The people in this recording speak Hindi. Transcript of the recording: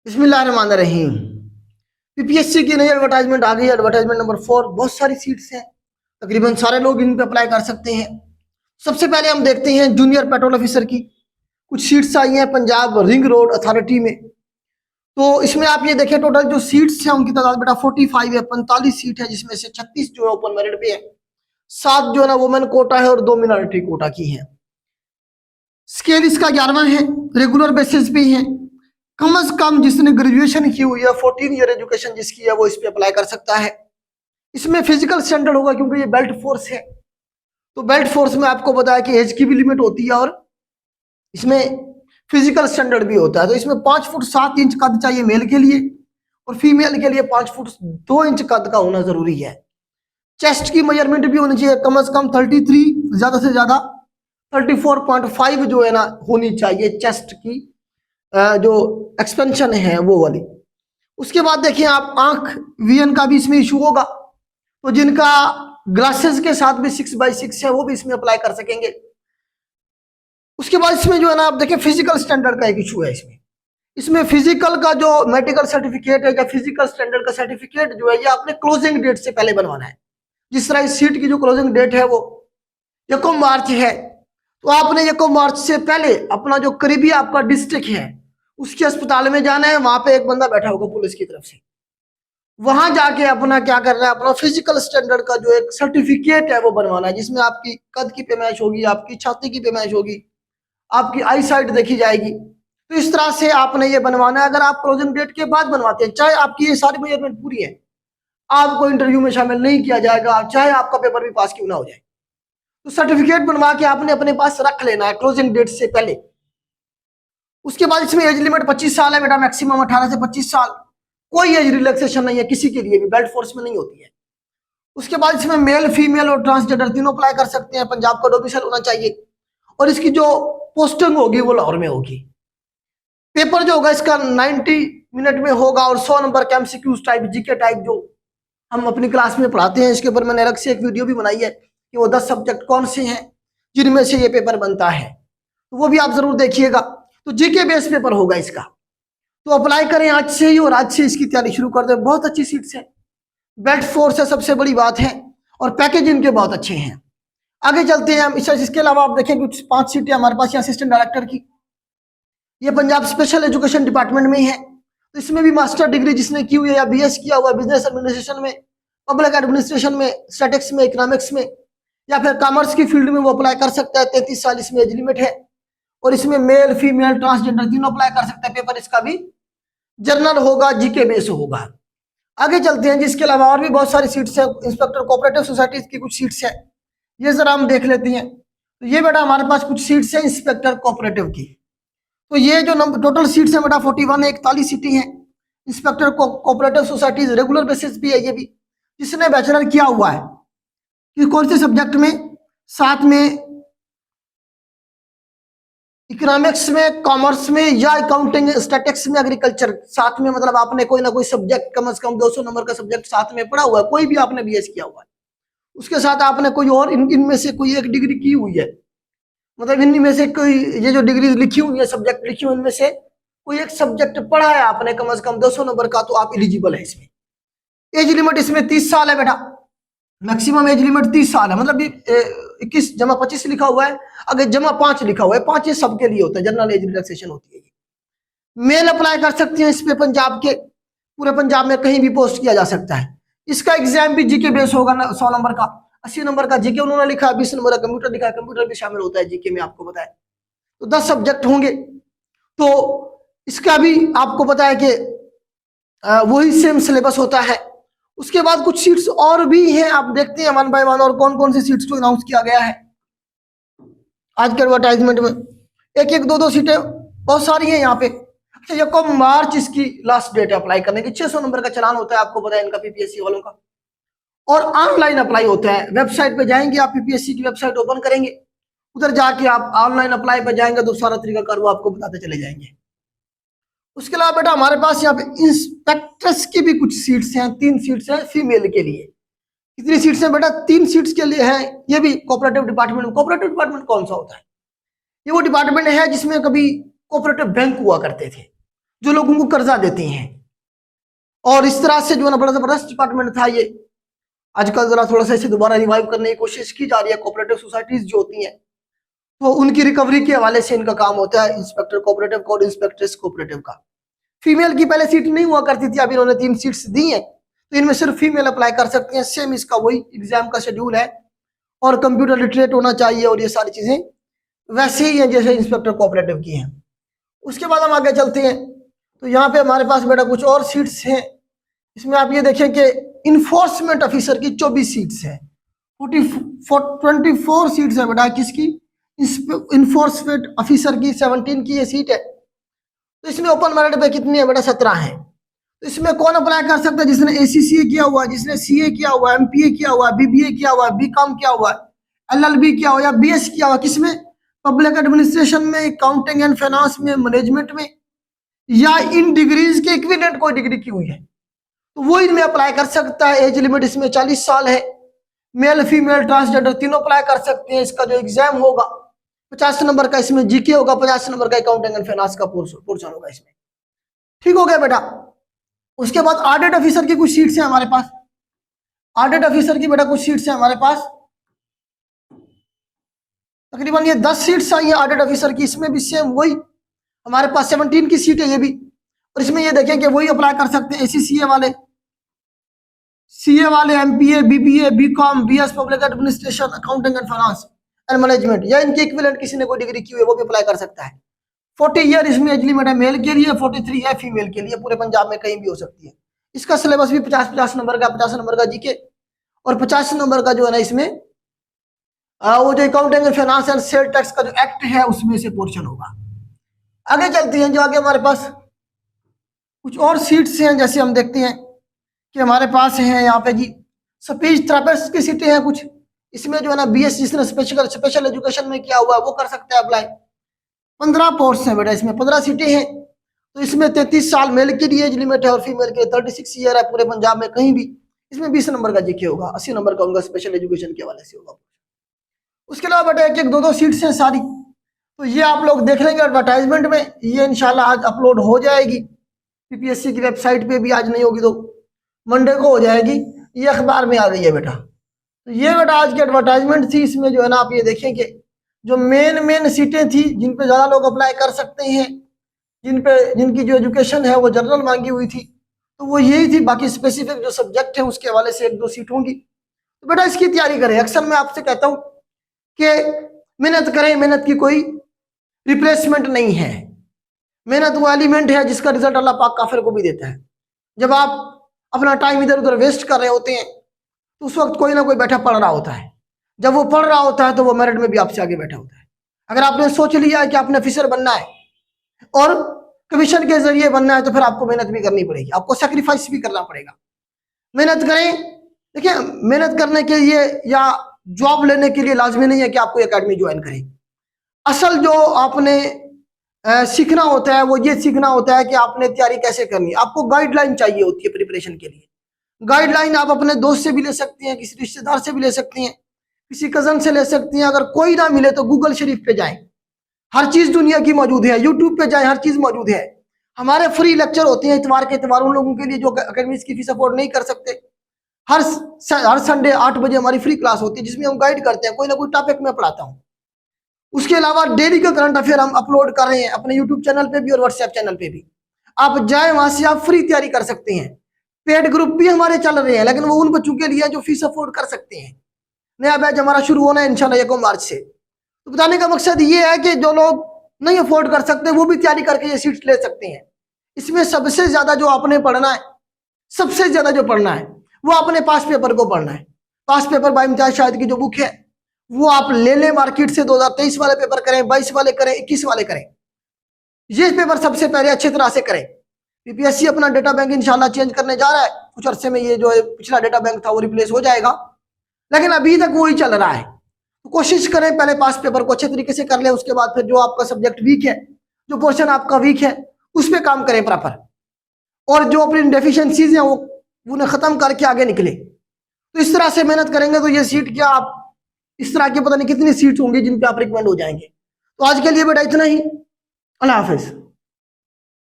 बिस्मिल्लाहिर्रहमानिर्रहीम। पीपीएससी की नई एडवर्टाइजमेंट आ गई है। Advertisement number 4। बहुत सारी सीट्स हैं, तकरीबन सारे लोग इन पे अप्लाई कर सकते हैं। सबसे पहले हम देखते हैं जूनियर पेट्रोल ऑफिसर की कुछ सीट्स आई हैं पंजाब रिंग रोड अथॉरिटी में। तो इसमें आप ये देखें, टोटल जो सीट्स हैं उनकी तादाद बेटा 45 है। 45 सीट है, जिसमें से 36 जो है ओपन मेरिट पे है, 7 जो है ना वुमेन कोटा है और 2 मिनॉरिटी कोटा की है। स्केल इसका 11वां है, रेगुलर बेसिस पे है। कम से कम जिसने ग्रेजुएशन की हुई है, 14 ईयर एजुकेशन जिसकी है, वो इस पे अप्लाई कर सकता है। इसमें फिजिकल स्टैंडर्ड होगा क्योंकि ये बेल्ट फोर्स है। तो बेल्ट फोर्स में आपको बताया कि एज की भी लिमिट होती है और इसमें फिजिकल स्टैंडर्ड भी होता है। तो इसमें 5 फुट 7 इंच कद चाहिए मेल के लिए, और फीमेल के लिए 5 फुट 2 इंच कद का होना जरूरी है। चेस्ट की मेजरमेंट भी होनी चाहिए कम से कम 33, ज्यादा से ज्यादा 34.5 जो है ना होनी चाहिए चेस्ट की जो एक्सपेंशन है वो वाली। उसके बाद देखिए आप आंख विजन का भी इसमें इशू होगा, तो जिनका ग्लासेस के साथ भी 6x6 है वो भी इसमें अप्लाई कर सकेंगे। उसके बाद इसमें जो है ना आप देखिए फिजिकल स्टैंडर्ड का एक इशू है। इसमें फिजिकल का जो मेडिकल सर्टिफिकेट है या फिजिकल स्टैंडर्ड का सर्टिफिकेट जो है ये आपने क्लोजिंग डेट से पहले बनवाना है। जिस तरह इस सीट की जो क्लोजिंग डेट है वो 1 मार्च है, तो आपने 1 मार्च से पहले अपना जो करीबी आपका डिस्ट्रिक्ट है उसके अस्पताल में जाना है। वहां पे एक बंदा बैठा होगा पुलिस की तरफ से, वहां जाके अपना क्या करना है, अपना फिजिकल स्टैंडर्ड का जो एक सर्टिफिकेट है वो बनवाना है, जिसमें आपकी कद की पैमाइश होगी, आपकी छाती की पैमाइश होगी, आपकी आई साइट देखी जाएगी। तो इस तरह से आपने ये बनवाना है। अगर आप क्लोजिंग डेट के बाद बनवाते हैं, चाहे आपकी ये सारी मेजरमेंट पूरी है, आपको इंटरव्यू में शामिल नहीं किया जाएगा, चाहे आपका पेपर भी पास क्यों ना हो जाए, तो सर्टिफिकेट बनवा के आपने अपने पास रख लेना है क्लोजिंग डेट से पहले। उसके बाद इसमें एज लिमिट 25 साल है बेटा, मैक्सिमम 18 से 25 साल। कोई एज रिलैक्सेशन नहीं है किसी के लिए भी, बेल्ट फोर्स में नहीं होती है। उसके बाद इसमें मेल फीमेल और ट्रांसजेंडर तीनों अप्लाई कर सकते हैं। पंजाब का डोमिसाइल होना चाहिए, और इसकी जो पोस्टिंग होगी वो लाहौर में होगी। पेपर जो होगा इसका 90 मिनट में होगा, और 100 नंबर का एमसीक्यूज टाइप जीके टाइप जो हम अपनी क्लास में पढ़ाते हैं। इसके ऊपर मैंने अलग से एक वीडियो भी बनाई है कि वो 10 सब्जेक्ट कौन से हैं जिनमें से ये पेपर बनता है, तो वो भी आप जरूर देखिएगा। तो जीके बेस पेपर होगा इसका, तो अप्लाई करें आज से ही, और आज से इसकी तैयारी शुरू कर दें। बहुत अच्छी सीट्स है, बेल्ट फोर्स है, सबसे बड़ी बात है, और पैकेज इनके बहुत अच्छे हैं। आगे चलते हैं हम। इसके अलावा आप देखें कुछ 5 सीटें हमारे पास असिस्टेंट डायरेक्टर की, ये पंजाब स्पेशल एजुकेशन डिपार्टमेंट में ही है। तो इसमें भी मास्टर डिग्री जिसने की हुई है या बीएस किया हुआ बिजनेस एडमिनिस्ट्रेशन में, पब्लिक एडमिनिस्ट्रेशन में, स्टैटिक्स में, इकोनॉमिक्स में, या फिर कॉमर्स की फील्ड में वो अप्लाई कर सकता है। 33 साल इसमें एज लिमिट है, और इसमें मेल फीमेल ट्रांसजेंडर तीनों अप्लाई कर सकते हैं। पेपर इसका भी जर्नल होगा, जीके बेस होगा। आगे चलते हैं। जिसके अलावा और भी बहुत सारी सीट्स है। इंस्पेक्टर कोऑपरेटिव सोसाइटीज की कुछ सीट्स है, ये जरा हम देख लेते हैं। तो ये बेटा हमारे पास कुछ सीट्स है इंस्पेक्टर कोऑपरेटिव की। तो ये जो नंबर टोटल सीट्स है बेटा 41 है, 41 सीटें हैं। Inspector cooperative societies regular basis भी है। ये भी जिसने बैचलर किया हुआ है कि कौन से सब्जेक्ट में, साथ में इकोनॉमिक्स में, कॉमर्स में, या अकाउंटिंग स्टैटिक्स में, एग्रीकल्चर साथ में, मतलब आपने कोई ना कोई सब्जेक्ट कम से कम 200 नंबर का सब्जेक्ट साथ में पढ़ा हुआ है, कोई भी आपने बीएस किया हुआ है, उसके साथ आपने कोई और इनमें से कोई एक डिग्री की हुई है, मतलब इनमें से कोई ये जो डिग्री लिखी हुई है, सब्जेक्ट लिखी हुई, इनमें से कोई एक सब्जेक्ट पढ़ा है आपने कम से कम 200 नंबर का, तो आप एलिजिबल है इसमें। एज लिमिट इसमें 30 साल है बेटा, मैक्सिमम एज लिमिट 30 साल है। मतलब 21 जमा 25 लिखा हुआ है, अगर जमा 5 लिखा हुआ है, 5 ये सबके लिए होता है, जनरल एज रिलैक्सेशन होती है। मेल अप्लाई कर सकते हैं इस पे, पंजाब के पूरे पंजाब में कहीं भी पोस्ट किया जा सकता है। इसका एग्जाम भी जीके बेस होगा ना, 100 नंबर का, 80 नंबर का जीके उन्होंने लिखा है, 20 नंबर का कंप्यूटर लिखा है, कंप्यूटर भी शामिल होता है जीके में, आपको पता है। तो 10 सब्जेक्ट होंगे। तो इसका भी आपको पता है कि वही सेम सिलेबस होता है। उसके बाद कुछ सीट्स और भी हैं, आप देखते हैं वन बाय वन और कौन कौन सी सीट्स को अनाउंस किया गया है आज के एडवर्टाइजमेंट में। एक एक दो दो सीटें बहुत सारी हैं यहाँ पे। अच्छा, 1 मार्च इसकी लास्ट डेट है अप्लाई करने की। 600 नंबर का चलान होता है, आपको पता है इनका पीपीएससी वालों का, और ऑनलाइन अप्लाई होता है। वेबसाइट पे जाएंगे आप, पीपीएससी की वेबसाइट ओपन करेंगे, उधर जाके आप ऑनलाइन अप्लाई पे जाएंगे तो सारा तरीका कार वो आपको बताते चले जाएंगे। उसके अलावा बेटा हमारे पास यहाँ पे इंस्पेक्टर्स की भी कुछ सीट्स हैं। 3 सीट्स हैं फीमेल के लिए। कितनी सीट्स हैं बेटा? 3 सीट्स के लिए हैं। ये भी कोऑपरेटिव डिपार्टमेंट। कोऑपरेटिव डिपार्टमेंट कौन सा होता है? ये वो डिपार्टमेंट है जिसमें कभी कोऑपरेटिव बैंक हुआ करते थे, जो लोगों को कर्जा देते हैं। और इस तरह से जो है ना बड़ा जबरदस्त डिपार्टमेंट था ये। आजकल जरा थोड़ा सा इसे दोबारा रिवाइव करने की कोशिश की जा रही है। कोऑपरेटिव सोसाइटीज जो होती हैं तो उनकी रिकवरी के हवाले से इनका काम होता है, इंस्पेक्टर कोऑपरेटिव का और इंस्पेक्टर कोऑपरेटिव का। फीमेल की पहले सीट नहीं हुआ करती थी, अभी इन्होंने 3 सीट्स दी हैं, तो इनमें सिर्फ फीमेल अप्लाई कर सकते हैं। सेम इसका वही एग्जाम का शेड्यूल है और कंप्यूटर लिटरेट होना चाहिए और ये सारी चीजें वैसे ही हैं जैसे इंस्पेक्टर कोऑपरेटिव की हैं। उसके बाद हम आगे चलते हैं तो यहाँ पे हमारे पास बेटा कुछ और सीट्स हैं। इसमें आप ये देखें कि इन्फोर्समेंट ऑफिसर की 24 सीट्स हैं, 24 सीट्स है बेटा किसकी, इन्फोर्समेंट ऑफिसर की 17 की ये सीट है। तो इसमें ओपन मेरिट पे कितनी है बेटा, 17 है। तो इसमें कौन अप्लाई कर सकता है, जिसने ACCA किया हुआ है, जिसने CA किया हुआ है, MPA किया हुआ है, BBA किया हुआ है, BCom किया हुआ है, LLB किया हुआ है या BS किया हुआ है, किसमें, पब्लिक एडमिनिस्ट्रेशन में, अकाउंटिंग एंड फाइनेंस में, मैनेजमेंट में, या इन डिग्रीज के इक्विवेलेंट कोई डिग्री की हुई है तो वो इनमें अप्लाई कर सकता है। एज लिमिट इसमें 40 साल है। मेल फीमेल ट्रांसजेंडर तीनों अप्लाई कर सकते हैं। इसका जो एग्जाम होगा 50 नंबर का, इसमें GK होगा, 50 नंबर का अकाउंटिंग एंड फाइनेंस का पोर्शन होगा इसमें। ठीक हो गया बेटा। उसके बाद ऑडिट ऑफिसर की कुछ सीट्स हैं हमारे पास। ऑडिट ऑफिसर की बेटा कुछ सीट्स हैं हमारे पास, तकरीबन ये 10 सीट्स आई है ऑडिट ऑफिसर की। इसमें भी सेम वही हमारे पास 17 की सीट है ये भी। और इसमें ये देखें कि वही अप्लाई कर सकते हैं ACCA वाले, CA वाले, MPA, BBA, BCom, BS public administration, accounting and finance and management, या इनके इक्विवेलेंट किसी ने कोई डिग्री की हुई है वो भी अप्लाई कर सकता है। 40 ईयर इसमें एज लिमिट है मेल के लिए, 43 है फीमेल के लिए। पूरे पंजाब में कहीं भी हो सकती है। इसका सिलेबस भी 50 नंबर का, 50 नंबर का GK और 50 नंबर का जो है ना इसमें वो जो accounting and finance and sale tax का जो एक्ट है उसमें से पोर्शन होगा। आगे चलते हैं, जो आगे हमारे पास कुछ और सीट्स हैं। जैसे हम देखते हैं कि हमारे पास हैं यहाँ पे जी स्पीच थेरेपिस्ट की सीटें हैं कुछ। इसमें जो है ना BS जिसने स्पेशल एजुकेशन में किया हुआ है वो कर सकता है अप्लाई। 15 पोस्ट हैं बेटा इसमें, 15 सीटें हैं। तो इसमें 33 साल मेल के लिए एज लिमिट है और फीमेल के 36 ईयर है। पूरे पंजाब में कहीं भी। इसमें 20 नंबर का GK होगा, 80 नंबर का उनका स्पेशल एजुकेशन के हवाले से होगा। उसके अलावा बेटा 1-1, 2-2 सीट्स हैं सारी। तो ये आप लोग देख लेंगे एडवर्टाइजमेंट में, ये इंशाल्लाह आज अपलोड हो जाएगी PPSC की वेबसाइट पे भी। आज नहीं होगी तो मंडे को हो जाएगी। ये अखबार में आ गई है बेटा। तो ये बेटा आज की एडवर्टाइजमेंट थी। इसमें जो है ना आप ये देखें कि जो मेन सीटें थी जिन पे ज़्यादा लोग अप्लाई कर सकते हैं, जिनकी जो एजुकेशन है वो जनरल मांगी हुई थी, तो वो यही थी। बाकी स्पेसिफिक जो सब्जेक्ट है उसके हवाले से 1-2 सीट होंगी। तो बेटा इसकी तैयारी करें। अक्सर मैं आपसे कहता हूँ कि मेहनत करें, मेहनत की कोई रिप्लेसमेंट नहीं है। मेहनत वो एलिमेंट है जिसका रिजल्ट अल्लाह पाक काफिर को भी देता है। जब आप अपना टाइम इधर उधर वेस्ट कर रहे होते हैं तो उस वक्त कोई ना कोई बैठा पढ़ रहा होता है। जब वो पढ़ रहा होता है तो वो मेरिट में भी आपसे आगे बैठा होता है। अगर आपने सोच लिया है कि आपने ऑफिसर बनना है और कमीशन के जरिए बनना है तो फिर आपको मेहनत भी करनी पड़ेगी, आपको सेक्रीफाइस भी करना पड़ेगा। मेहनत करें। देखिए, मेहनत करने के लिए या जॉब लेने के लिए लाजमी नहीं है कि आपको एकेडमी ज्वाइन करें। असल जो आपने सीखना होता है वो ये सीखना होता है कि आपने तैयारी कैसे करनी है। आपको गाइडलाइन चाहिए होती है प्रिपरेशन के लिए। गाइडलाइन आप अपने दोस्त से भी ले सकते हैं, किसी रिश्तेदार से भी ले सकते हैं, किसी कजन से ले सकते हैं। अगर कोई ना मिले तो गूगल शरीफ पे जाएं, हर चीज दुनिया की मौजूद है। यूट्यूब पे जाएं, हर चीज मौजूद है। हमारे फ्री लेक्चर होते हैं इतवार के इतवार, उन लोगों के लिए जो अकेडमीज की फीस अफोर्ड नहीं कर सकते। हर संडे 8 बजे हमारी फ्री क्लास होती है जिसमें हम गाइड करते हैं, कोई ना कोई टॉपिक में पढ़ाता हूँ। उसके अलावा डेली का करंट अफेयर हम अपलोड कर रहे हैं अपने यूट्यूब चैनल पे भी और व्हाट्सएप चैनल पे भी। आप जाए वहां से आप फ्री तैयारी कर सकते हैं। पेड ग्रुप भी हमारे चल रहे हैं, लेकिन वो उन बच्चों के लिए जो फीस अफोर्ड कर सकते हैं। नया बैच हमारा शुरू होना है इंशाल्लाह 1 मार्च से। तो बताने का मकसद ये है कि जो लोग नहीं अफोर्ड कर सकते वो भी तैयारी करके ये सीट्स ले सकते हैं। इसमें सबसे ज्यादा जो आपने पढ़ना है, सबसे ज्यादा जो पढ़ना है वो अपने पास पेपर को पढ़ना है। पास पेपर बाय इम्तियाज शाहिद की जो बुक है वो आप ले लें मार्केट से। 2023 वाले पेपर करें, 22 वाले करें, 21 वाले करें। ये पेपर सबसे पहले अच्छी तरह से करें। PPSC अपना डेटा बैंक इंशाल्लाह चेंज करने जा रहा है। कुछ अरसे में ये जो पिछला डेटा बैंक था वो रिप्लेस हो जाएगा, लेकिन अभी तक वही चल रहा है। तो कोशिश करें पहले पास पेपर को अच्छे तरीके से कर लें। उसके बाद फिर जो आपका सब्जेक्ट वीक है, जो पोर्शन आपका वीक है, उस पर काम करें प्रॉपर। और जो अपनी डेफिशिएंसीज हैं वो उन्हें खत्म करके आगे निकले। तो इस तरह से मेहनत करेंगे तो ये सीट क्या, आप इस तरह की पता नहीं कितनी सीट्स होंगी जिन पे आप रिकमेंड हो जाएंगे। तो आज के लिए बेटा इतना ही। अल्लाह हाफिज।